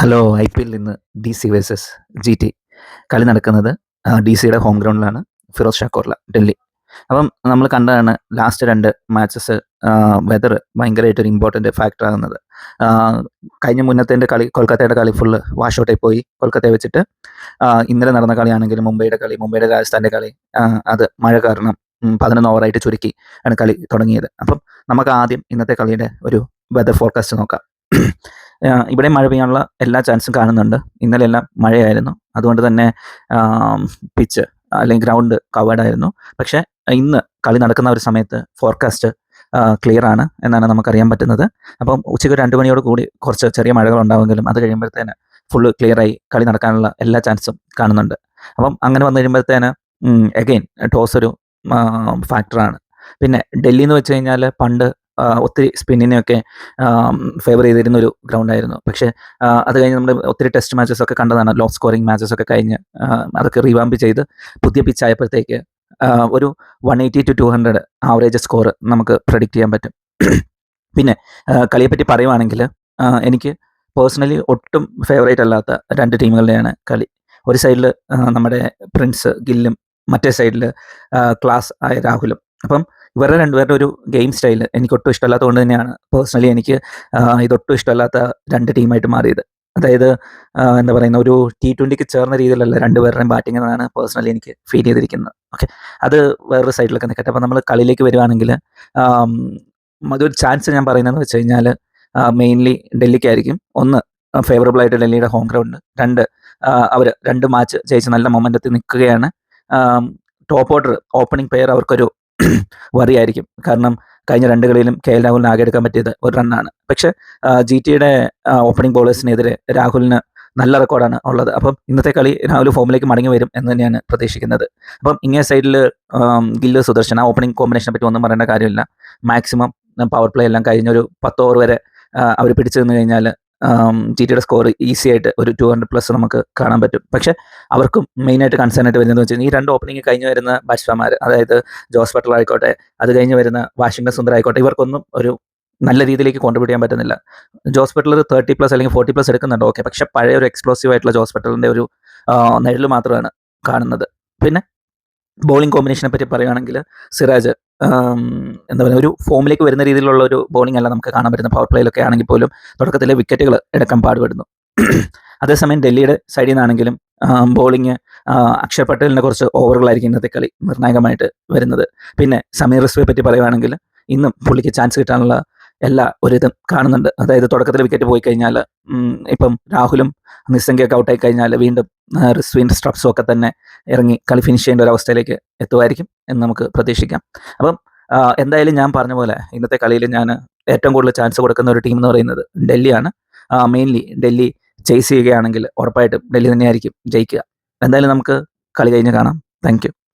Hello, IPL ഇന്ന് DC versus GT കളി നടക്കുന്നത് DCയുടെ ഹോം ഗ്രൗണ്ടിലാണ്. ഫിറോസ് ഷാ കോർല, ഡൽഹി. അപ്പം നമ്മൾ കണ്ടതാണ് ലാസ്റ്റ് 2 മാച്ചസ് വെതർ ഭയങ്കരമായിട്ടൊരു ഇമ്പോർട്ടൻ്റ് ഫാക്ടർ ആകുന്നത്. കഴിഞ്ഞ മുന്നത്തെ കളി കൊൽക്കത്തയുടെ കളി ഫുള്ള് വാഷ് ഔട്ടായി പോയി. കൊൽക്കത്തയെ വെച്ചിട്ട് ഇന്നലെ നടന്ന കളിയാണെങ്കിലും മുംബൈയുടെ രാജസ്ഥാൻ്റെ കളി അത് മഴ കാരണം 11 ഓവറായിട്ട് ചുരുക്കി ആണ് കളി തുടങ്ങിയത്. അപ്പം നമുക്ക് ആദ്യം ഇന്നത്തെ കളിയുടെ ഒരു വെതർ ഫോർകാസ്റ്റ് നോക്കാം. ഇവിടെ മഴ പെയ്യാനുള്ള എല്ലാ ചാൻസും കാണുന്നുണ്ട്. ഇന്നലെ എല്ലാം മഴയായിരുന്നു. അതുകൊണ്ട് തന്നെ പിച്ച് അല്ലെങ്കിൽ ഗ്രൗണ്ട് കവേർഡ് ആയിരുന്നു. പക്ഷേ ഇന്ന് കളി നടക്കുന്ന ഒരു സമയത്ത് ഫോർകാസ്റ്റ് ക്ലിയർ ആണ് എന്നാണ് നമുക്കറിയാൻ പറ്റുന്നത്. അപ്പം ഉച്ചയ്ക്ക് 2 മണിയോട് കൂടി കുറച്ച് ചെറിയ മഴകൾ ഉണ്ടാവുമെങ്കിലും അത് കഴിയുമ്പോഴത്തേന് ഫുള്ള് ക്ലിയറായി കളി നടക്കാനുള്ള എല്ലാ ചാൻസും കാണുന്നുണ്ട്. അപ്പം അങ്ങനെ വന്നു കഴിയുമ്പോഴത്തേന് എഗെയിൻ ടോസ് ഒരു ഫാക്ടറാണ്. പിന്നെ ഡൽഹി എന്ന് വെച്ച് കഴിഞ്ഞാൽ പണ്ട് ഒത്തിരി സ്പിന്നിനെയൊക്കെ ഫേവർ ചെയ്തിരുന്നൊരു ഗ്രൗണ്ടായിരുന്നു. പക്ഷേ അത് കഴിഞ്ഞ് നമ്മൾ ഒത്തിരി ടെസ്റ്റ് മാച്ചസ് ഒക്കെ കണ്ടതാണ്. ലോ സ്കോറിങ് മാച്ചസ് ഒക്കെ കഴിഞ്ഞ് അതൊക്കെ റീവാമ്പ് ചെയ്ത് പുതിയ പിച്ചായപ്പോഴത്തേക്ക് ഒരു 180 to 200 ആവറേജ് സ്കോർ നമുക്ക് പ്രെഡിക്റ്റ് ചെയ്യാൻ പറ്റും. പിന്നെ കളിയെപ്പറ്റി പറയുവാണെങ്കിൽ എനിക്ക് പേഴ്സണലി ഒട്ടും ഫേവറേറ്റ് അല്ലാത്ത 2 ടീമുകളുടെയാണ് കളി. ഒരു സൈഡിൽ നമ്മുടെ പ്രിൻസ് ഗില്ലും, മറ്റേ സൈഡിൽ ക്ലാസ് ആയ രാഹുലും. അപ്പം ഇവരുടെ രണ്ടുപേരുടെ ഒരു ഗെയിം സ്റ്റൈൽ എനിക്ക് ഒട്ടും ഇഷ്ടമല്ലാത്തതുകൊണ്ട് തന്നെയാണ് പേഴ്സണലി എനിക്ക് ഇതൊട്ടും ഇഷ്ടമല്ലാത്ത 2 ടീമായിട്ട് മാറിയത്. അതായത് എന്താ പറയുന്ന ഒരു T20ക്ക് ചേർന്ന രീതിയിലല്ല രണ്ടുപേരുടെയും ബാറ്റിംഗ് എന്നാണ് പേഴ്സണലി എനിക്ക് ഫീൽ ചെയ്തിരിക്കുന്നത്. ഓക്കെ, അത് വേറൊരു സൈഡിലൊക്കെ നിൽക്കട്ടെ. അപ്പോൾ നമ്മൾ കളിയിലേക്ക് വരുവാണെങ്കിൽ അതൊരു ചാൻസ് ഞാൻ പറയുന്നതെന്ന് വെച്ച് കഴിഞ്ഞാൽ മെയിൻലി ഡൽഹിക്കായിരിക്കും. ഒന്ന്, ഫേവറബിൾ ആയിട്ട് ഡൽഹിയുടെ ഹോം ഗ്രൗണ്ട്. 2, അവർ 2 മാച്ച് ജയിച്ച് നല്ല മൊമെൻ്റത്തിൽ നിൽക്കുകയാണ്. ടോപ്പ് ഓർഡർ ഓപ്പണിംഗ് പെയർ അവർക്കൊരു വറി ആയിരിക്കും. കാരണം കഴിഞ്ഞ 2 കളിയിലും KL രാഹുലിന് ആകെ എടുക്കാൻ പറ്റിയത് 1 റണ്ണാണ്. പക്ഷേ GTയുടെ ഓപ്പണിംഗ് ബോളേഴ്സിനെതിരെ രാഹുലിന് നല്ല റെക്കോർഡാണ് ഉള്ളത്. അപ്പം ഇന്നത്തെ കളി രാഹുൽ ഫോമിലേക്ക് മടങ്ങി വരും എന്ന് തന്നെയാണ് പ്രതീക്ഷിക്കുന്നത്. അപ്പം ഇങ്ങേ സൈഡിൽ ഗില്ല്, സുദർശൻ, ആ ഓപ്പണിംഗ് കോമ്പിനേഷനെ പറ്റി ഒന്നും പറയേണ്ട കാര്യമില്ല. മാക്സിമം പവർ പ്ലേ എല്ലാം കഴിഞ്ഞൊരു 10 ഓവർ വരെ അവർ പിടിച്ചു നിന്ന് കഴിഞ്ഞാൽ GTയുടെ സ്കോർ ഈസി ആയിട്ട് ഒരു 200+ നമുക്ക് കാണാൻ പറ്റും. പക്ഷേ അവർക്കും മെയിനായിട്ട് കൺസേൺ ആയിട്ട് വരുന്നതെന്ന് വെച്ചാൽ ഈ 2 ഓപ്പണിംഗ് കഴിഞ്ഞ് വരുന്ന ബാറ്റ്സ്മാൻമാർ, അതായത് ജോസ് ബട്ട്ലർ ആയിക്കോട്ടെ, അത് കഴിഞ്ഞ് വരുന്ന വാഷിംഗ്ടൺ സുന്ദർ ആയിക്കോട്ടെ, ഇവർക്കൊന്നും ഒരു നല്ല രീതിയിലേക്ക് കോൺട്രിബ്യൂട്ട് ചെയ്യാൻ പറ്റുന്നില്ല. ജോസ് ബട്ട്ലർ 30+ അല്ലെങ്കിൽ 40+ എടുക്കുന്നുണ്ട്, ഓക്കെ. പക്ഷേ പഴയ ഒരു എക്സ്പ്ലോസീവ് ആയിട്ടുള്ള ജോസ് ബട്ട്ലറിൻ്റെ ഒരു നിഴൽ മാത്രമാണ് കാണുന്നത്. പിന്നെ ബോളിംഗ് കോമ്പിനേഷനെ പറ്റി പറയുകയാണെങ്കിൽ സിറാജ് എന്താ പറയുക, ഒരു ഫോമിലേക്ക് വരുന്ന രീതിയിലുള്ള ഒരു ബോളിംഗ് അല്ല നമുക്ക് കാണാൻ പറ്റുന്ന. പവർ പ്ലേയിലൊക്കെ ആണെങ്കിൽ പോലും തുടക്കത്തിലെ വിക്കറ്റുകൾ എടുക്കാൻ പാടുപെടുന്നു. അതേസമയം ഡൽഹിയുടെ സൈഡിൽ നിന്നാണെങ്കിലും ബോളിങ് അക്ഷർ പട്ടേലിൻ്റെ കുറച്ച് ഓവറുകളായിരിക്കും ഇന്നത്തെ കളി നിർണായകമായിട്ട് വരുന്നത്. പിന്നെ സമീർ റിസ്വയെ പറ്റി പറയുകയാണെങ്കിൽ ഇന്നും പുള്ളിക്ക് ചാൻസ് കിട്ടാനുള്ള എല്ലാ ഒരിതും കാണുന്നുണ്ട്. അതായത് തുടക്കത്തിൽ വിക്കറ്റ് പോയി കഴിഞ്ഞാൽ ഇപ്പം രാഹുലും നിസ്സംഗയൊക്കെ ഔട്ടായി കഴിഞ്ഞാൽ വീണ്ടും റിസ്വിൻ സ്ട്രപ്സും ഒക്കെ തന്നെ ഇറങ്ങി കളി ഫിനിഷ് ചെയ്യേണ്ട ഒരു അവസ്ഥയിലേക്ക് എത്തുമായിരിക്കും എന്ന് നമുക്ക് പ്രതീക്ഷിക്കാം. അപ്പം എന്തായാലും ഞാൻ പറഞ്ഞ പോലെ ഇന്നത്തെ കളിയിൽ ഞാൻ ഏറ്റവും കൂടുതൽ ചാൻസ് കൊടുക്കുന്ന ഒരു ടീം എന്ന് പറയുന്നത് ഡൽഹിയാണ്. മെയിൻലി ഡൽഹി ചേസ് ചെയ്യുകയാണെങ്കിൽ ഉറപ്പായിട്ടും ഡൽഹി തന്നെയായിരിക്കും ജയിക്കുക. എന്തായാലും നമുക്ക് കളി കഴിഞ്ഞ് കാണാം. Thank you.